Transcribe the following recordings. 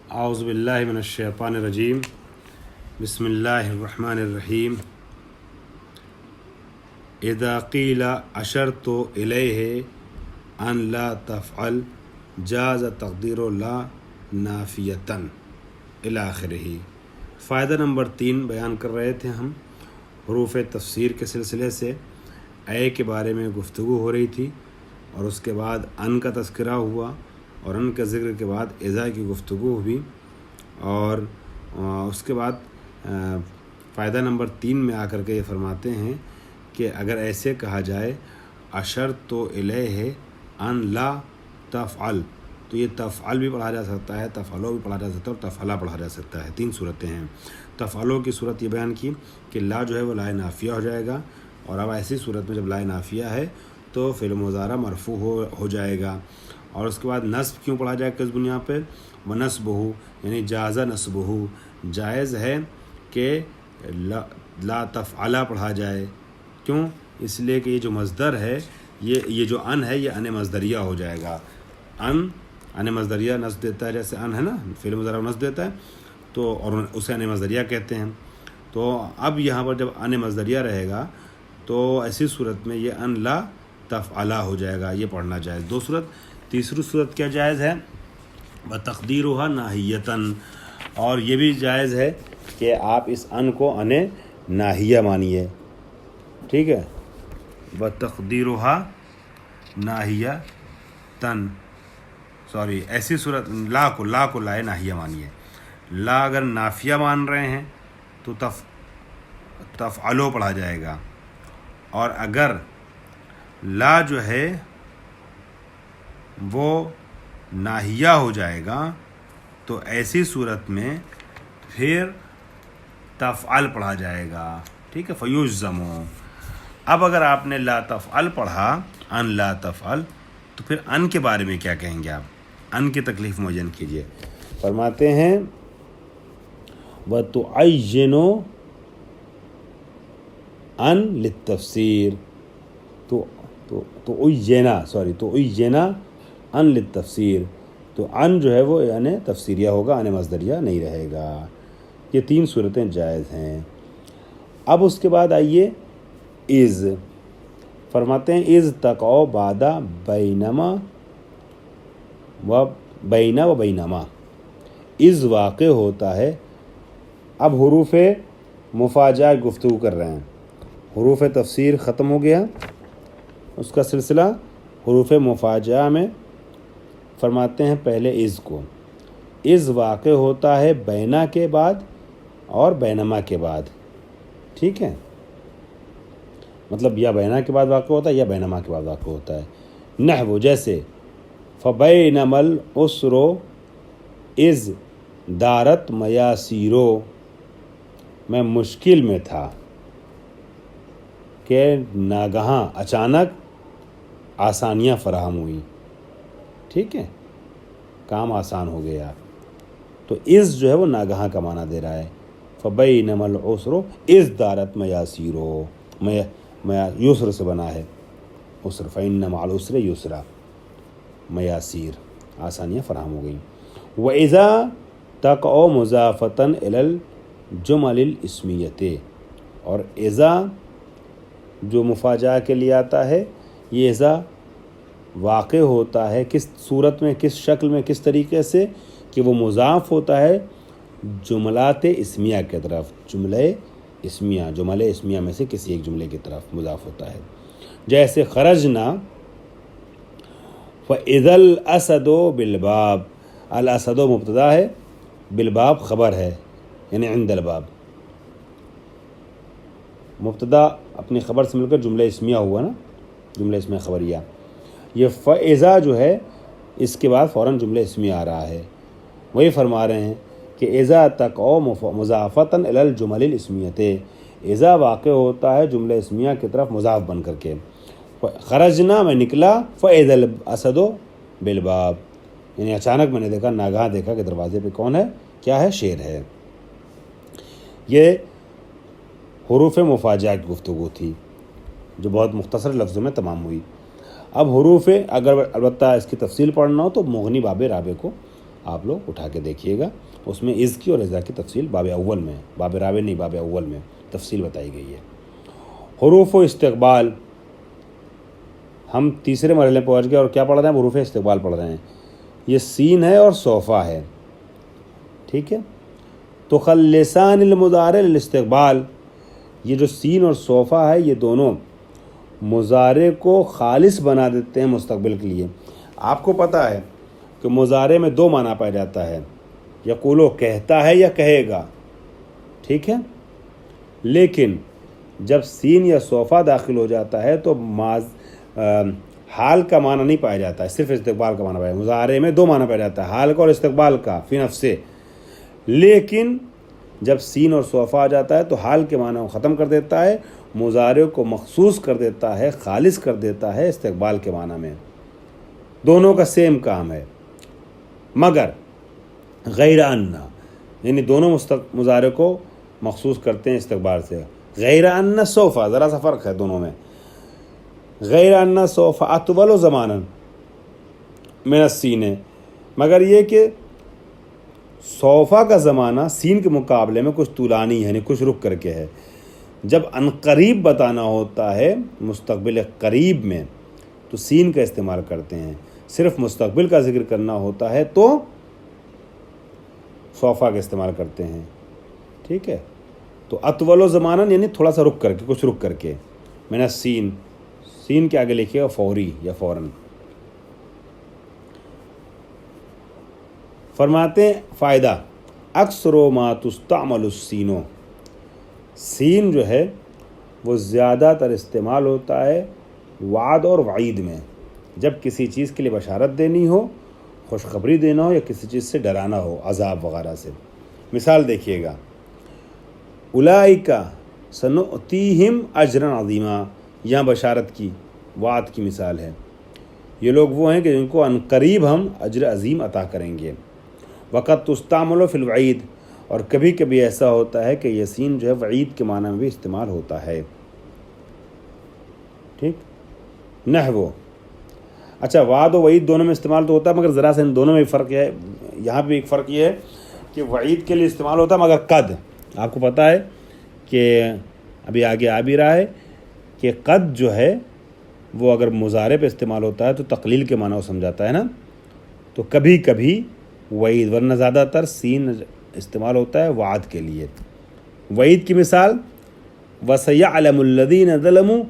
اعوذ باللہ من الشیطان الرجیم بسم اللہ الرحمن الرحیم اذا قیل اشرت الیہ ان لا تفعل جاز تقدیر لا نافیتاً الی آخرہ۔ فائدہ نمبر 3 بیان کر رہے تھے ہم۔ حروف تفسیر کے سلسلے سے اے کے بارے میں گفتگو ہو رہی تھی اور اس کے بعد ان کا تذکرہ ہوا اور ان کے ذکر کے بعد اذا کی گفتگو ہوئی اور اس کے بعد فائدہ نمبر 3 میں آ کر کے یہ فرماتے ہیں کہ اگر ایسے کہا جائے اشرت الیہ ان لا تفعل، تو یہ تفعل بھی پڑھا جا سکتا ہے، تفعلو بھی پڑھا جا سکتا ہے اور تفعلا پڑھا جا سکتا ہے۔ 3 صورتیں ہیں۔ تفعلو کی صورت یہ بیان کی کہ لا جو ہے وہ لا نافیہ ہو جائے گا، اور اب ایسی صورت میں جب لا نافیہ ہے تو فعل مضارع مرفوع ہو جائے گا۔ اور اس کے بعد نصب کیوں پڑھا جائے کس بنیاد پہ؟ ونصبہ، یعنی جازہ نصبہ، جائز ہے کہ لا تفعلا پڑھا جائے۔ کیوں؟ اس لیے کہ یہ جو مصدر ہے، یہ جو ان ہے، یہ ان مصدریہ ہو جائے گا۔ ان مصدریہ نصب دیتا ہے، جیسے ان ہے نا، فعل مضارع نصب دیتا ہے تو، اور اسے ان مصدریہ کہتے ہیں۔ تو اب یہاں پر جب ان مصدریہ رہے گا تو ایسی صورت میں یہ ان لا تفعلا ہو جائے گا، یہ پڑھنا جائز۔ 2 صورت۔ تیسری صورت کیا جائز ہے؟ بتقدیرها ناہیتاً، اور یہ بھی جائز ہے کہ آپ اس ان کو ان ناہیہ مانیے، ٹھیک ہے؟ بتقدیرها ناہیتاً، سوری، ایسی صورت لا کو لا ناہیہ مانیے۔ لا اگر نافیہ مان رہے ہیں تو تفعلو پڑھا جائے گا، اور اگر لا جو ہے وہ ناہیہ ہو جائے گا تو ایسی صورت میں پھر تفعل پڑھا جائے گا، ٹھیک ہے؟ فیجزمو۔ اب اگر آپ نے لا تفعل پڑھا، ان لا تفعل، تو پھر ان کے بارے میں کیا کہیں گے آپ؟ ان کی تکلیف معین کیجئے۔ فرماتے ہیں وَتُعَيِّنُ ان للتفسیر، تُعَيِّنَ ان للتفسیر، تو ان جو ہے وہ یعنی تفسیریہ ہوگا، ان مصدریہ نہیں رہے گا۔ یہ 3 صورتیں جائز ہیں۔ اب اس کے بعد آئیے از، فرماتے ہیں از تقع بعد بینما و بینما، از واقع ہوتا ہے۔ اب حروف مفاجہ گفتگو کر رہے ہیں، حروف تفسیر ختم ہو گیا، اس کا سلسلہ حروف مفاجہ میں فرماتے ہیں پہلے از کو۔ از واقع ہوتا ہے بینا کے بعد اور بینما کے بعد، ٹھیک ہے؟ مطلب یا بینا کے بعد واقع ہوتا ہے یا بینما کے بعد واقع ہوتا ہے۔ نحو جیسے فبینما العسر از دارت میاسیرو، میں مشکل میں تھا کہ ناگہاں اچانک آسانیاں فراہم ہوئیں، ٹھیک ہے؟ کام آسان ہو گیا۔ تو از جو ہے وہ ناگہاں کا معنی دے رہا ہے۔ فبینما العسر از دارت میاسیرو، یسر سے بنا ہے عسر، فإن مع العسر یسرا، میاسیر، آسانیاں فراہم ہو گئیں۔ وَإِذَا تَقْعُ مُضَافَةً إِلَى الْجُمَلِ الْإِسْمِيَّةِ، اور اذا جو مفاجہ کے لیے آتا ہے، یہ اذا واقع ہوتا ہے کس صورت میں، کس شکل میں، کس طریقے سے کہ وہ مضاف ہوتا ہے جملات اسمیہ کی طرف، جملہ اسمیہ میں سے کسی ایک جملے کی طرف مضاف ہوتا ہے۔ جیسے خرجنا فَإِذَا الْأَسَدُ بِالْبَابِ، الاسد مبتدا ہے، بالباب خبر ہے، یعنی عند الباب، مبتدا اپنی خبر سے مل کر جملہ اسمیہ ہوا نا، جملہ اسمیہ خبریہ۔ یہ فَإِذَا جو ہے اس کے بعد فوراً جملہ اسمیہ آ رہا ہے۔ وہی فرما رہے ہیں کہ اذا تقع مضافۃ الی الجمل الاسمیۃ، اذا واقع ہوتا ہے جملہ اسمیہ کی طرف مضاف بن کر کے۔ خرجنا میں نکلا، فَإِذَا الْأَسَدُ بِالْبَابِ، یعنی اچانک میں نے دیکھا، ناگہاں دیکھا کہ دروازے پہ کون ہے؟ کیا ہے؟ شیر ہے۔ یہ حروف مفاجہ کی گفتگو تھی جو بہت مختصر لفظوں میں تمام ہوئی۔ اب حروف، اگر البتہ اس کی تفصیل پڑھنا ہو تو مغنی باب رابع کو آپ لوگ اٹھا کے دیکھیے گا، اس میں از کی اور ازا کی تفصیل باب اول میں، باب رابع نہیں، باب اول میں تفصیل بتائی گئی ہے۔ حروف و استقبال، ہم تیسرے مرحلے میں پہنچ گئے اور کیا پڑھ رہے ہیں؟ حروف استقبال پڑھ رہے ہیں۔ یہ سین ہے اور صوفہ ہے، ٹھیک ہے؟ تو خلصان المضارع للاستقبال، یہ جو سین اور صوفہ ہے یہ دونوں مضارع کو خالص بنا دیتے ہیں مستقبل کے لیے۔ آپ کو پتہ ہے کہ مضارع میں دو معنی پایا جاتا ہے، یقولو کہتا ہے یا کہے گا، ٹھیک ہے؟ لیکن جب سین یا صوفہ داخل ہو جاتا ہے تو حال کا معنی نہیں پایا جاتا ہے، صرف استقبال کا معنی پایا جاتا ہے۔ مضارع میں دو معنی پایا جاتا ہے، حال کا اور استقبال کا فی نفسے، لیکن جب سین اور صوفہ آ جاتا ہے تو حال کے معنی کو ختم کر دیتا ہے، مضارع کو مخصوص کر دیتا ہے، خالص کر دیتا ہے استقبال کے معنی میں۔ دونوں کا سیم کام ہے، مگر غیر انہ، یعنی دونوں مضارع کو مخصوص کرتے ہیں استقبال سے، غیر انہ صوفہ، ذرا سا فرق ہے دونوں میں۔ غیر انہ صوفہ اطول زمانا من السین، مگر یہ کہ صوفہ کا زمانہ سین کے مقابلے میں کچھ طولانی ہے، یعنی کچھ رک کر کے ہے۔ جب عنقریب بتانا ہوتا ہے مستقبل قریب میں تو سین کا استعمال کرتے ہیں، صرف مستقبل کا ذکر کرنا ہوتا ہے تو صوفہ کا استعمال کرتے ہیں، ٹھیک ہے؟ تو اطول و زماناً یعنی تھوڑا سا رک کر کے، کچھ رک کر کے، میں نے سین کے آگے لکھے گا فوری یا فوراً۔ فرماتے ہیں فائدہ، اکثر ما تستعمل السینو، سین جو ہے وہ زیادہ تر استعمال ہوتا ہے وعد اور وعید میں، جب کسی چیز کے لیے بشارت دینی ہو، خوشخبری دینا ہو یا کسی چیز سے ڈرانا ہو، عذاب وغیرہ سے۔ مثال دیکھیے گا، اولئک سنؤتیہم اجرا عظیما، یہاں بشارت کی، وعد کی مثال ہے، یہ لوگ وہ ہیں کہ جن کو عنقریب ہم اجر عظیم عطا کریں گے۔ وقت تستعمل فی الوعید، اور کبھی کبھی ایسا ہوتا ہے کہ یہ سین جو ہے وعید کے معنی میں بھی استعمال ہوتا ہے، ٹھیک؟ نحو، اچھا وعد و وعید دونوں میں استعمال تو ہوتا ہے، مگر ذرا سے ان دونوں میں فرق ہے، یہاں بھی ایک فرق یہ ہے کہ وعید کے لیے استعمال ہوتا ہے مگر قد، آپ کو پتہ ہے کہ ابھی آگے آ بھی رہا ہے کہ قد جو ہے وہ اگر مضارع پہ استعمال ہوتا ہے تو تقلیل کے معنی کو سمجھاتا ہے نا، تو کبھی کبھی وعید، ورنہ زیادہ تر سین استعمال ہوتا ہے وعد کے لیے۔ وعید کی مثال، وَسَيَعْلَمُ الَّذِينَ ظَلَمُوا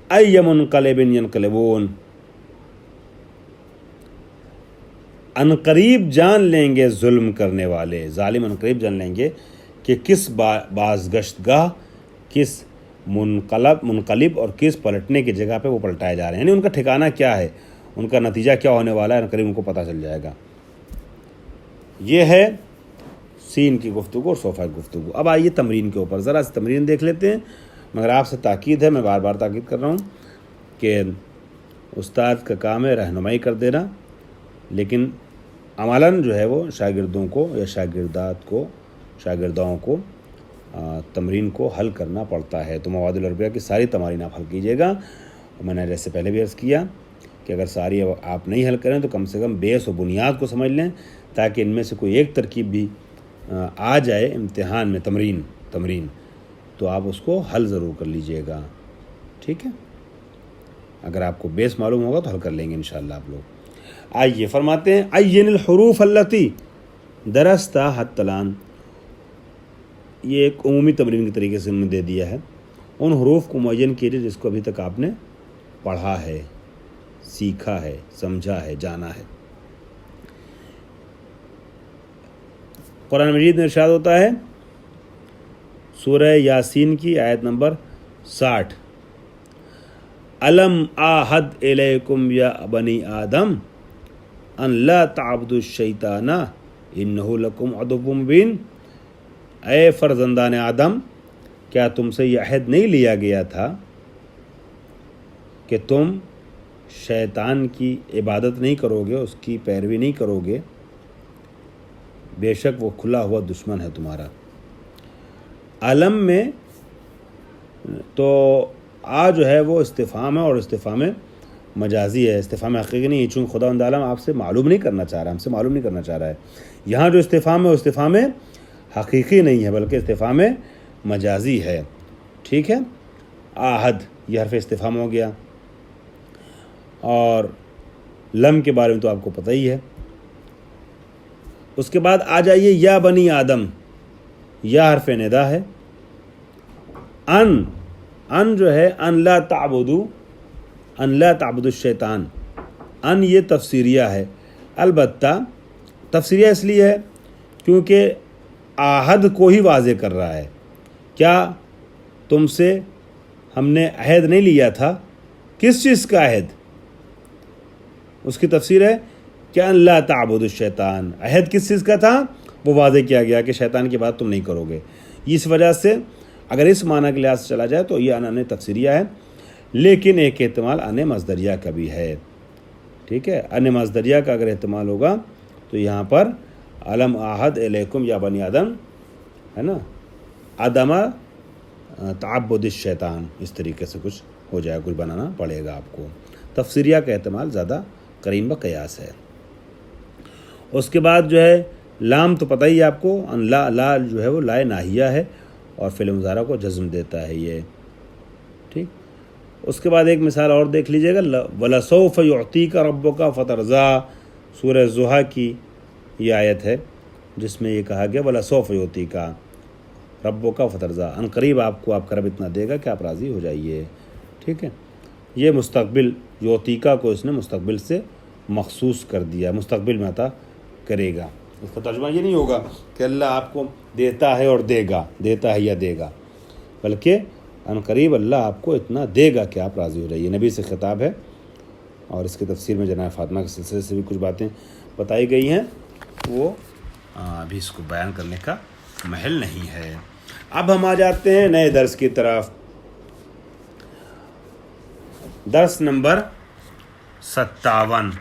أَيَّ مُنْقَلِبٍ يَنْقَلِبُونَ، عنقریب جان لیں گے ظلم کرنے والے، ظالم عنقریب جان لیں گے کہ کس بازگشت گاہ، کس منقلب اور کس پلٹنے کی جگہ پہ وہ پلٹائے جا رہے ہیں، یعنی ان کا ٹھکانہ کیا ہے، ان کا نتیجہ کیا ہونے والا ہے، عنقریب ان کو پتہ چل جائے گا۔ یہ ہے سین کی گفتگو اور صوفہ کی گفتگو۔ اب آئیے تمرین کے اوپر، ذرا سی تمرین دیکھ لیتے ہیں، مگر آپ سے تاکید ہے، میں بار بار تاکید کر رہا ہوں کہ استاد کا کام ہے رہنمائی کر دینا، لیکن عملاً جو ہے وہ شاگردوں کو یا شاگرداؤں کو تمرین کو حل کرنا پڑتا ہے۔ تو مواد العربیہ کی ساری تمارین آپ حل کیجیے گا، میں نے جیسے پہلے بھی عرض کیا کہ اگر ساری آپ نہیں حل کریں تو کم سے کم بیس و بنیاد کو سمجھ لیں، تاکہ ان میں سے کوئی ایک ترکیب بھی آ جائے امتحان میں، تمرین تو آپ اس کو حل ضرور کر لیجئے گا، ٹھیک ہے؟ اگر آپ کو بیس معلوم ہوگا تو حل کر لیں گے انشاءاللہ آپ لوگ۔ آئیے فرماتے ہیں عین الحروف التی درست حتی الآن، یہ ایک عمومی تمرین کے طریقے سے انہوں نے دے دیا ہے، ان حروف کو معین کیجئے جس کو ابھی تک آپ نے پڑھا ہے، سیکھا ہے، سمجھا ہے، جانا ہے۔ قرآن مجید میں ارشاد ہوتا ہے سورہ یاسین کی آیت نمبر 60، الم آحد الیکم یا بنی آدم ان لا تعبدوا الشیطان انہ لکم عدو مبین، اے فرزندان آدم، کیا تم سے یہ عہد نہیں لیا گیا تھا کہ تم شیطان کی عبادت نہیں کرو گے، اس کی پیروی نہیں کرو گے، بے شک وہ کھلا ہوا دشمن ہے تمہارا۔ علم میں تو آ جو ہے وہ استفہام ہے، اور استفہام مجازی ہے، استفہام حقیقی نہیں ہے، چونکہ خداوند عالم آپ سے معلوم نہیں کرنا چاہ رہا ہے، ہم سے معلوم نہیں کرنا چاہ رہا ہے. یہاں جو استفہام ہے وہ استفہام حقیقی نہیں ہے بلکہ استفہام مجازی ہے. ٹھیک ہے. آہد یہ حرف استفہام ہو گیا. اور لم کے بارے میں تو آپ کو پتہ ہی ہے. اس کے بعد آ جائیے یا بنی آدم، یا حرف ندا ہے. ان جو ہے ان لا تعبدو، ان لا تعبد الشیطان، ان یہ تفسیریہ ہے. البتہ تفسیریہ اس لیے ہے کیونکہ آہد کو ہی واضح کر رہا ہے. کیا تم سے ہم نے عہد نہیں لیا تھا؟ کس چیز کا عہد؟ اس کی تفسیر ہے کہ ان لا تعبد الشیطان. عہد کس چیز کا تھا وہ واضح کیا گیا کہ شیطان کی بات تم نہیں کرو گے. اس وجہ سے اگر اس معنی کے لحاظ سے چلا جائے تو یہ ان تفسیریہ ہے، لیکن ایک احتمال ان مصدریہ کا بھی ہے. ٹھیک ہے. ان مصدریہ کا اگر احتمال ہوگا تو یہاں پر علم آہد علیکم یا بنی آدم ہے نا، عدم تعبد الشیطان، اس طریقے سے کچھ ہو جائے، کچھ بنانا پڑے گا آپ کو. تفسیریہ کا احتمال زیادہ قرین بقیاس ہے. اس کے بعد جو ہے لام تو پتہ ہی ہے آپ کو، ان لا جو ہے وہ لا ناہیہ ہے اور فعل مضارع کو جزم دیتا ہے یہ. ٹھیک. اس کے بعد ایک مثال اور دیکھ لیجئے گا، وَلَسَوْفَ يُعْطِيكَ رَبُّكَ فَتَرْضَىٰ، سورہ زحا کی یہ آیت ہے جس میں یہ کہا گیا وَلَسَوْفَ يُعْطِيكَ رَبُّكَ فَتَرْضَىٰ، ان قریب آپ کو آپ کا رب اتنا دے گا کہ آپ راضی ہو جائیے. ٹھیک ہے. یہ مستقبل یعطیکا کو اس نے مستقبل سے مخصوص کر دیا، مستقبل میں عطا کرے گا. اس کا ترجمہ یہ نہیں ہوگا کہ اللہ آپ کو دیتا ہے اور دے گا، دیتا ہے یا دے گا، بلکہ ان قریب اللہ آپ کو اتنا دے گا کہ آپ راضی ہو جائیے. نبی سے خطاب ہے اور اس کی تفسیر میں جناب فاطمہ کے سلسلے سے بھی کچھ باتیں بتائی گئی ہیں، وہ ابھی اس کو بیان کرنے کا محل نہیں ہے. اب ہم آ جاتے ہیں نئے درس کی طرف. درس نمبر 57.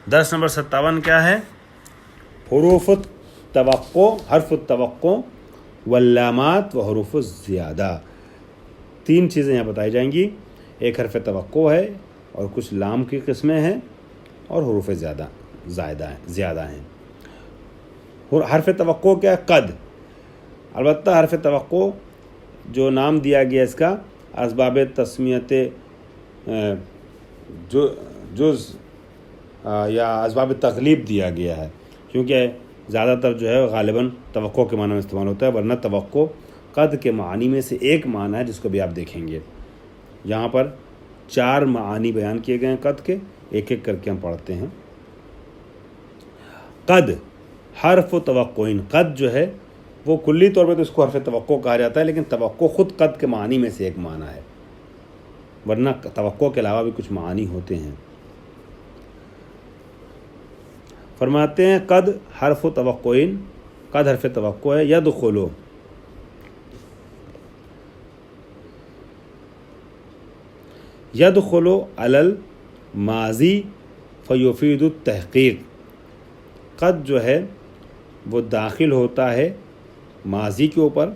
درس نمبر 57 کیا ہے؟ حروف التوقع، حرف التوقع واللامات و حروف الزیادہ. 3 چیزیں یہاں بتائی جائیں گی. ایک حرف توقع ہے اور کچھ لام کی قسمیں ہیں اور حروف زیادہ ہیں. حرف توقع کیا ہے؟ قد. البتہ حرف توقع جو نام دیا گیا اس کا اسباب تسمیت جز یا اسباب تغلیب دیا گیا ہے، کیونکہ زیادہ تر جو ہے غالباً توقع کے معنی میں استعمال ہوتا ہے، ورنہ توقع قد کے معانی میں سے ایک معنی ہے جس کو بھی آپ دیکھیں گے. یہاں پر 4 معانی بیان کیے گئے ہیں قد کے، ایک ایک کر کے ہم پڑھتے ہیں. قد حرف توقع. قد جو ہے وہ کلی طور پہ تو اس کو حرف توقع کہا جاتا ہے، لیکن توقع خود قد کے معنی میں سے ایک معنی ہے، ورنہ توقع کے علاوہ بھی کچھ معانی ہوتے ہیں. فرماتے ہیں قد حرف توقع، قد حرف توقع ہے. یدخلو، یدخلو علی الماضی فیفید التحقیق. قد جو ہے وہ داخل ہوتا ہے ماضی کے اوپر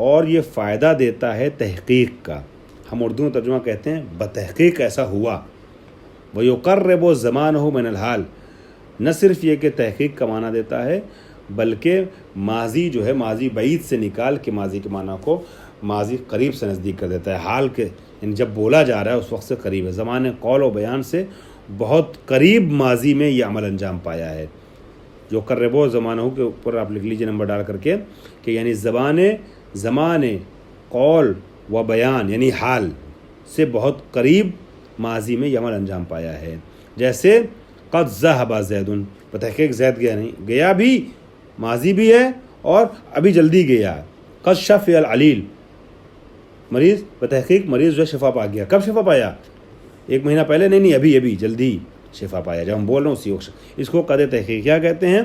اور یہ فائدہ دیتا ہے تحقیق کا. ہم اردو میں ترجمہ کہتے ہیں بتحقیق ایسا ہوا. وَيُقَرِّبُ زَمَانَهُ مِنَ الْحَالِ، نہ صرف یہ کہ تحقیق کا معنی دیتا ہے بلکہ ماضی جو ہے ماضی بعید سے نکال کے ماضی کے معنی کو ماضی قریب سے نزدیک کر دیتا ہے. حال کے یعنی جب بولا جا رہا ہے اس وقت سے قریب ہے. زمانے قول و بیان سے بہت قریب ماضی میں یہ عمل انجام پایا ہے. جو قربو زمانہ کے اوپر آپ لکھ لیجیے نمبر ڈال کر کے کہ یعنی زمانے قول و بیان یعنی حال سے بہت قریب ماضی میں یہ عمل انجام پایا ہے. جیسے قد ذهب زید، بتحقیق زید گیا نہیں، گیا بھی، ماضی بھی ہے اور ابھی جلدی گیا. قد شفی العلیل، مریض بتحقیق مریض جو شفا پا گیا. کب شفا پایا؟ 1 مہینہ پہلے؟ نہیں، ابھی جلدی شفا پایا. جب ہم بول رہے ہیں اسی وقت اس کو قد تحقیقیہ کہتے ہیں.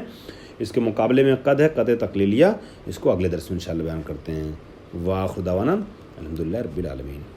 اس کے مقابلے میں قد ہے قد تقلیلیہ. اس کو اگلے درس میں انشاءاللہ بیان کرتے ہیں. وآخر دعوانا الحمدللہ رب العالمین.